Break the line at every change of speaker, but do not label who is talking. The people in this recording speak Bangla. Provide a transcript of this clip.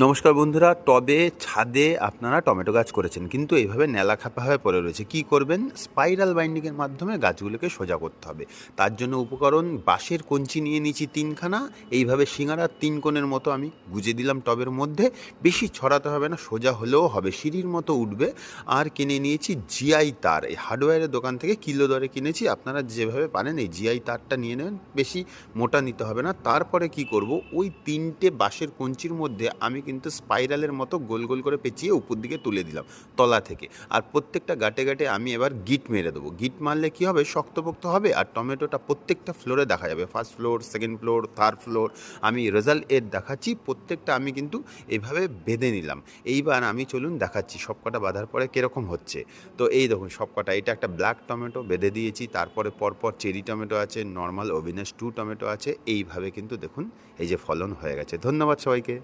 নমস্কার বন্ধুরা, টবে ছাদে আপনারা টমেটো গাছ করেছেন কিন্তু এইভাবে ন্যালা খাপা হয়ে পড়ে রয়েছে। কি করবেন? স্পাইরাল বাইন্ডিংয়ের মাধ্যমে গাছগুলোকে সোজা করতে হবে। তার জন্য উপকরণ বাঁশের কঞ্চি নিয়ে নিয়েছি 3খানা। এইভাবে সিঙ্গারার 3 কোণের মতো আমি গুজে দিলাম টবের মধ্যে। বেশি ছড়াতে হবে না, সোজা হলেও হবে, সিঁড়ির মতো উঠবে। আর কিনে নিয়েছি জিআই তার, এই হার্ডওয়্যারের দোকান থেকে কিলো দরে কিনেছি। আপনারা যেভাবে পারেন এই জিআই তারটা নিয়ে নেবেন, বেশি মোটা নিতে হবে না। তারপরে কি করব, ওই 3টে বাঁশের কঞ্চির মধ্যে আমি কিন্তু স্পাইরালের মতো গোল গোল করে পেঁচিয়ে উপর দিকে তুলে দিলাম তলা থেকে। আর প্রত্যেকটা গাঁটে গাঁটে আমি এবার গিট মেরে দেবো। গিট মারলে কি হবে, শক্তপোক্ত হবে আর টমেটোটা প্রত্যেকটা ফ্লোরে দেখা যাবে। First floor, second floor, third floor. আমি রেজাল্ট এর দেখাচ্ছি। প্রত্যেকটা আমি কিন্তু এভাবে বেঁধে নিলাম। এইবার আমি চলুন দেখাচ্ছি সবকটা বাঁধার পরে কীরকম হচ্ছে। তো এই দেখুন সবকটা, এটা একটা ব্ল্যাক টমেটো বেঁধে দিয়েছি, তারপরে পরপর চেরি টমেটো আছে, নর্মাল অভিনেস 2 টমেটো আছে। এইভাবে কিন্তু দেখুন এই যে ফলন হয়ে গেছে। ধন্যবাদ সবাইকে।